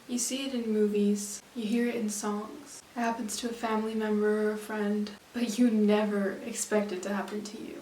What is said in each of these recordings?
You see it in movies, you hear it in songs. It happens to a family member or a friend, but you never expect it to happen to you.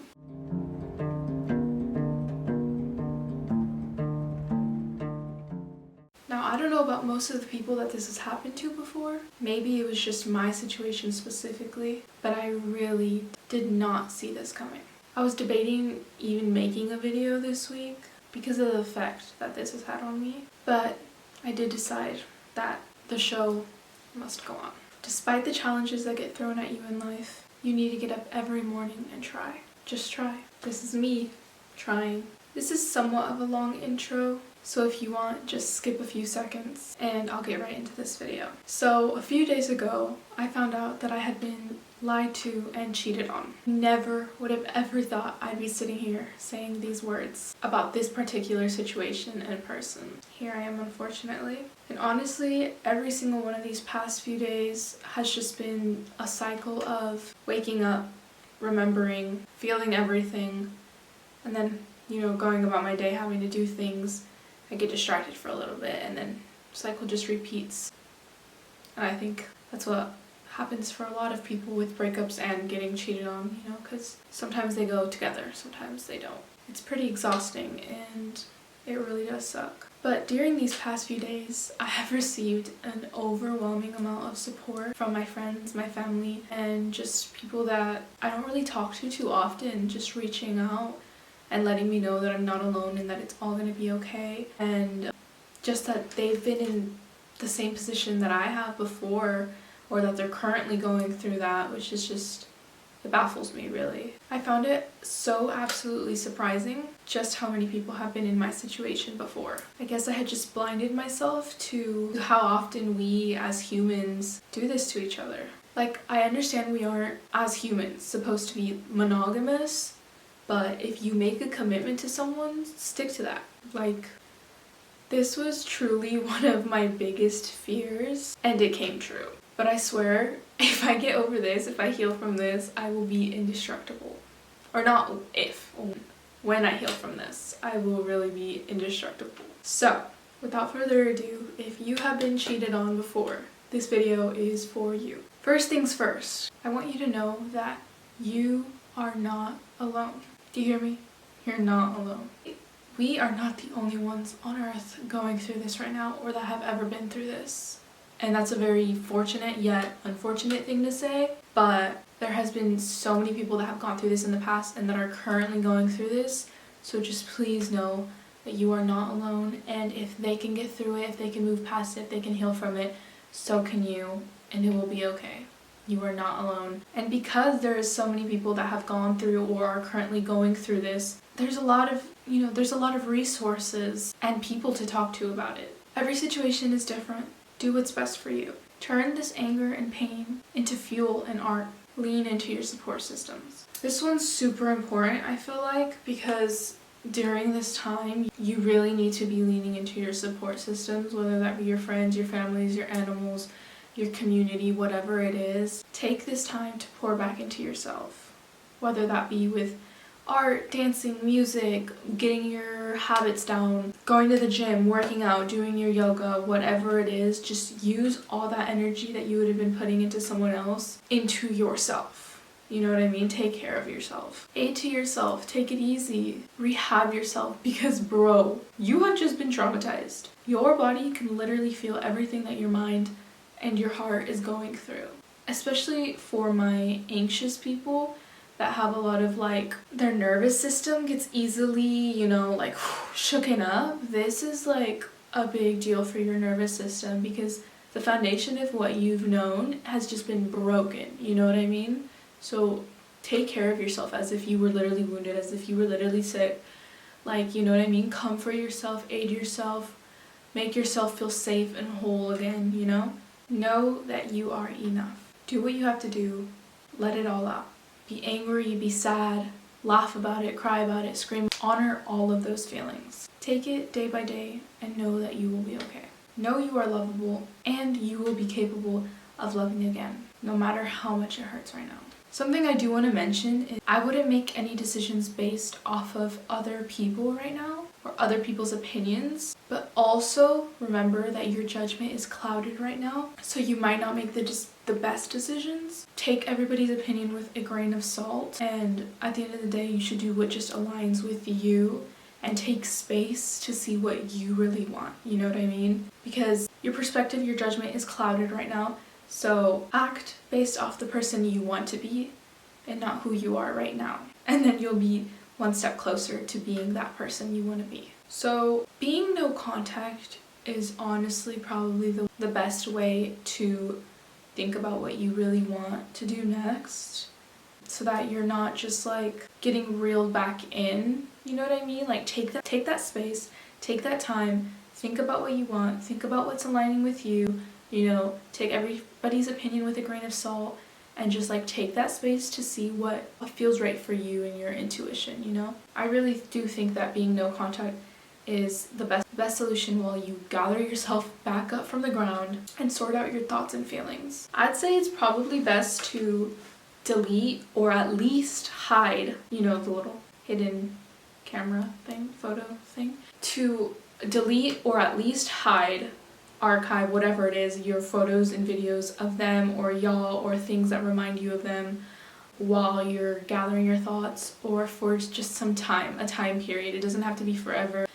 Now, I don't know about most of the people that this has happened to before. Maybe it was just my situation specifically, but I really did not see this coming. I was debating even making a video this week because of the effect that this has had on me, but I did decide that the show must go on. Despite the challenges that get thrown at you in life, you need to get up every morning and try. Just try. This is me trying. This is somewhat of a long intro, so if you want, just skip a few seconds and I'll get right into this video. So a few days ago, I found out that I had been lied to and cheated on. Never would have ever thought I'd be sitting here saying these words about this particular situation and person. Here I am, unfortunately. And honestly, every single one of these past few days has just been a cycle of waking up, remembering, feeling everything, and then, going about my day, having to do things. I get distracted for a little bit and then the cycle just repeats. And I think that's what happens for a lot of people with breakups and getting cheated on, because sometimes they go together, sometimes they don't. It's pretty exhausting and it really does suck. But during these past few days, I have received an overwhelming amount of support from my friends, my family, and just people that I don't really talk to too often, just reaching out and letting me know that I'm not alone and that it's all going to be okay. And just that they've been in the same position that I have before, or that they're currently going through that, which is just, it baffles me really. I found it so absolutely surprising just how many people have been in my situation before. I guess I had just blinded myself to how often we as humans do this to each other. Like, I understand we aren't, as humans, supposed to be monogamous, but if you make a commitment to someone, stick to that. Like, this was truly one of my biggest fears, and it came true. But I swear, if I get over this, if I heal from this, I will be indestructible. Or not if, when I heal from this, I will really be indestructible. So, without further ado, if you have been cheated on before, this video is for you. First things first, I want you to know that you are not alone. Do you hear me? You're not alone. We are not the only ones on earth going through this right now, or that have ever been through this. And that's a very fortunate yet unfortunate thing to say, but there has been so many people that have gone through this in the past and that are currently going through this. So just please know that you are not alone, and if they can get through it, if they can move past it, if they can heal from it, so can you, and it will be okay. You are not alone. And because there is so many people that have gone through or are currently going through this, there's a lot of resources and people to talk to about it. Every situation is different. Do what's best for you. Turn this anger and pain into fuel and art. Lean into your support systems. This one's super important, I feel like, because during this time, you really need to be leaning into your support systems, whether that be your friends, your families, your animals, your community, whatever it is. Take this time to pour back into yourself, whether that be with art, dancing, music, getting your habits down, going to the gym, working out, doing your yoga, whatever it is. Just use all that energy that you would have been putting into someone else into yourself. You know what I mean? Take care of yourself. Aid to yourself. Take it easy. Rehab yourself, because bro, you have just been traumatized. Your body can literally feel everything that your mind and your heart is going through. Especially for my anxious people that have a lot of their nervous system gets easily, shooken up. This is a big deal for your nervous system, because the foundation of what you've known has just been broken. You know what I mean? So take care of yourself as if you were literally wounded, as if you were literally sick. You know what I mean? Comfort yourself, aid yourself, make yourself feel safe and whole again, Know that you are enough. Do what you have to do. Let it all out. Be angry, be sad, laugh about it, cry about it, scream. Honor all of those feelings. Take it day by day and know that you will be okay. Know you are lovable and you will be capable of loving again, no matter how much it hurts right now. Something I do want to mention is I wouldn't make any decisions based off of other people right now. or other people's opinions. But also remember that your judgment is clouded right now, so you might not make the best decisions. Take everybody's opinion with a grain of salt, and at the end of the day, you should do what just aligns with you and take space to see what you really want. You know what I mean? Because your perspective, your judgment is clouded right now. So act based off the person you want to be and not who you are right now. And then you'll be one step closer to being that person you want to be. So being no contact is honestly probably the best way to think about what you really want to do next, so that you're not just like getting reeled back in. You know what I mean? Like take that space, take that time, think about what you want, think about what's aligning with you, you know, take everybody's opinion with a grain of salt, and just like take that space to see what feels right for you and your intuition, you know? I really do think that being no contact is the best solution while you gather yourself back up from the ground and sort out your thoughts and feelings. I'd say it's probably best to delete or at least hide, you know, the little hidden camera thing, photo thing, to delete or at least hide, archive, whatever it is, your photos and videos of them or y'all, or things that remind you of them while you're gathering your thoughts, or for just some time, a time period. It doesn't have to be forever,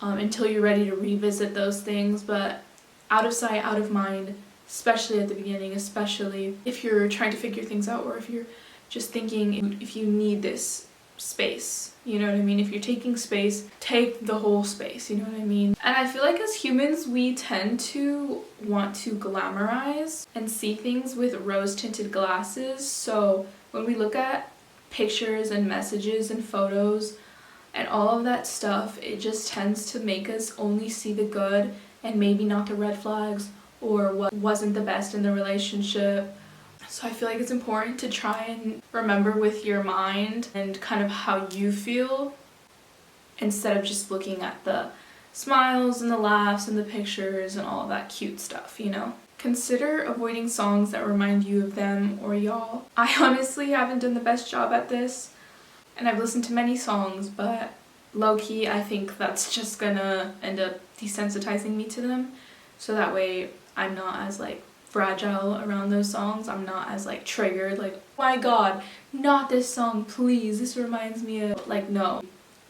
until you're ready to revisit those things, but out of sight, out of mind, especially at the beginning, especially if you're trying to figure things out, or if you're just thinking if you need this space, you know what I mean? If you're taking space, take the whole space, you know what I mean? And I feel like as humans, we tend to want to glamorize and see things with rose-tinted glasses. So when we look at pictures and messages and photos and all of that stuff, it just tends to make us only see the good and maybe not the red flags or what wasn't the best in the relationship. So I feel like it's important to try and remember with your mind and kind of how you feel, instead of just looking at the smiles and the laughs and the pictures and all of that cute stuff, you know? Consider avoiding songs that remind you of them or y'all. I honestly haven't done the best job at this, and I've listened to many songs, but low-key I think that's just gonna end up desensitizing me to them, so that way I'm not as like fragile around those songs. I'm not as like triggered, like, oh my god, not this song, please, this reminds me of, like, no.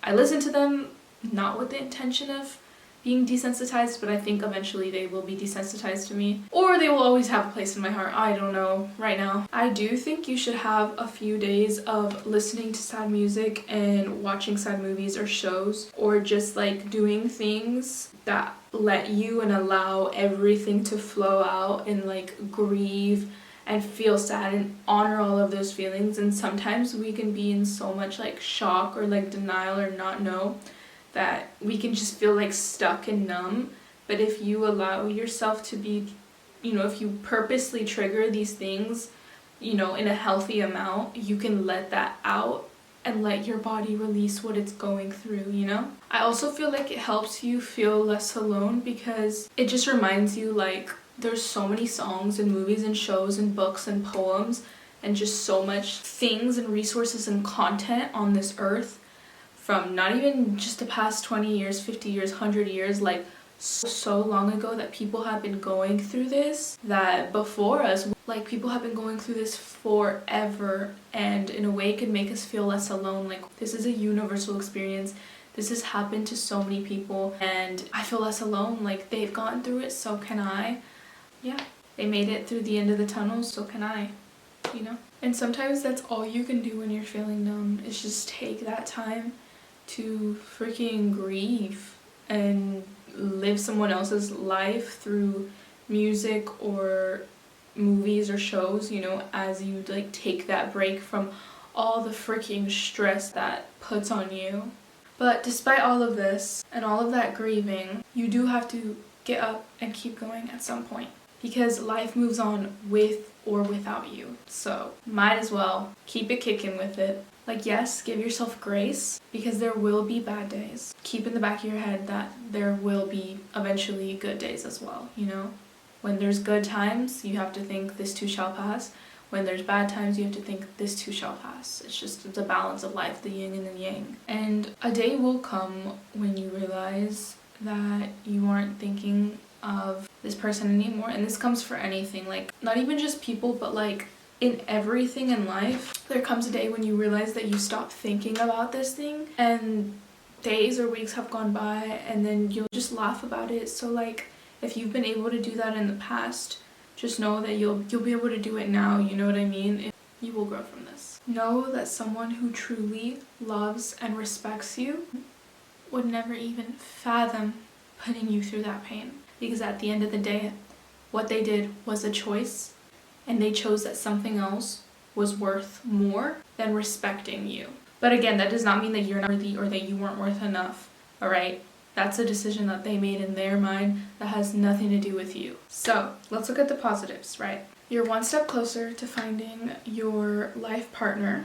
I listen to them not with the intention of being desensitized, but I think eventually they will be desensitized to me, or they will always have a place in my heart. I don't know right now. I do think you should have a few days of listening to sad music and watching sad movies or shows, or just like doing things that let you and allow everything to flow out, and like grieve and feel sad and honor all of those feelings. And sometimes we can be in so much like shock or like denial or not know, that we can just feel like stuck and numb. But if you allow yourself to be, you know, if you purposely trigger these things, you know, in a healthy amount, you can let that out and let your body release what it's going through, you know? I also feel like it helps you feel less alone, because it just reminds you like there's so many songs and movies and shows and books and poems and just so much things and resources and content on this earth, from not even just the past 20 years, 50 years, 100 years, like so long ago, that people have been going through this, that before us, like people have been going through this forever, and in a way it can make us feel less alone. Like this is a universal experience. This has happened to so many people, and I feel less alone. Like they've gotten through it, so can I. Yeah, they made it through the end of the tunnel, so can I, you know? And sometimes that's all you can do when you're feeling numb, is just take that time to freaking grieve and live someone else's life through music or movies or shows, you know, as you like take that break from all the freaking stress that puts on you. But despite all of this and all of that grieving, you do have to get up and keep going at some point, because life moves on with or without you. So might as well keep it kicking with it. Like, yes, give yourself grace, because there will be bad days. Keep in the back of your head that there will be eventually good days as well, you know? When there's good times, you have to think this too shall pass. When there's bad times, you have to think this too shall pass. It's a balance of life, the yin and the yang. And a day will come when you realize that you aren't thinking of this person anymore. And this comes for anything, like not even just people, but like in everything in life. There comes a day when you realize that you stop thinking about this thing, and days or weeks have gone by, and then you'll just laugh about it. So like, if you've been able to do that in the past, just know that you'll be able to do it now, you know what I mean? You will grow from this. Know that someone who truly loves and respects you would never even fathom putting you through that pain. Because at the end of the day, what they did was a choice, and they chose that something else was worth more than respecting you. But again, that does not mean that you're not worthy or that you weren't worth enough, alright? That's a decision that they made in their mind that has nothing to do with you. So let's look at the positives, right? You're one step closer to finding your life partner,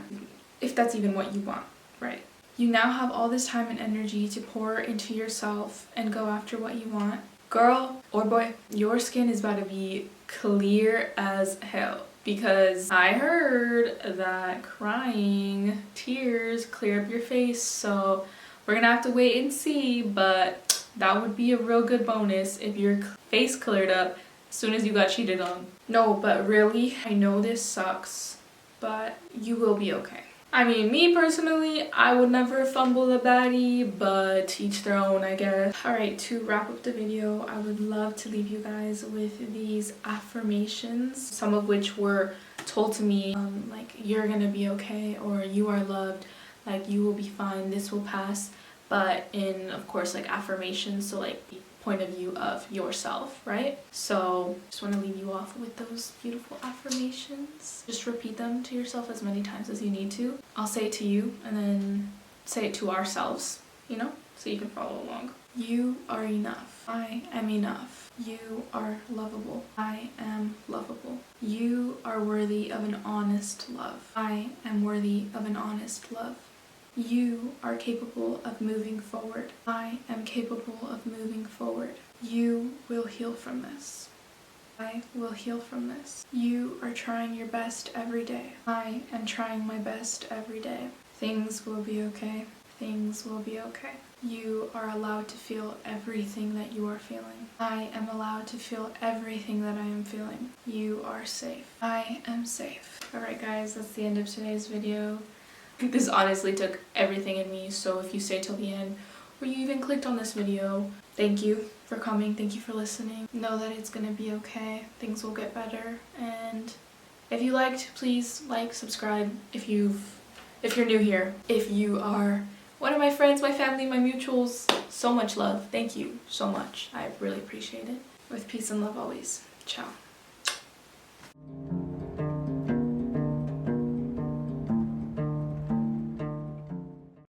if that's even what you want, right? You now have all this time and energy to pour into yourself and go after what you want. Girl or boy, your skin is about to be clear as hell. Because I heard that crying, tears clear up your face, so we're gonna have to wait and see, but that would be a real good bonus if your face cleared up as soon as you got cheated on. No, but really, I know this sucks, but you will be okay. I mean, me personally, I would never fumble a baddie, but each their own, I guess. Alright, to wrap up the video, I would love to leave you guys with these affirmations, some of which were told to me, like, you're gonna be okay, or you are loved, like, you will be fine, this will pass, but in, of course, like, affirmations, so like the point of view of yourself, right? So just want to leave you off with those beautiful affirmations. Just repeat them to yourself as many times as you need to. I'll say it to you and then say it to ourselves, you know, so you can follow along. You are enough. I am enough. You are lovable. I am lovable. You are worthy of an honest love. I am worthy of an honest love. You are capable of moving forward. I am capable of moving forward. You will heal from this. I will heal from this. You are trying your best every day. I am trying my best every day. Things will be okay. Things will be okay. You are allowed to feel everything that you are feeling. I am allowed to feel everything that I am feeling. You are safe. I am safe. Alright guys, that's the end of today's video. This honestly took everything in me, so if you stay till the end, or you even clicked on this video, thank you for coming, thank you for listening. Know that it's gonna be okay, things will get better, and if you liked, please like, subscribe if you're new here. If you are one of my friends, my family, my mutuals, so much love, thank you so much, I really appreciate it. With peace and love always, ciao.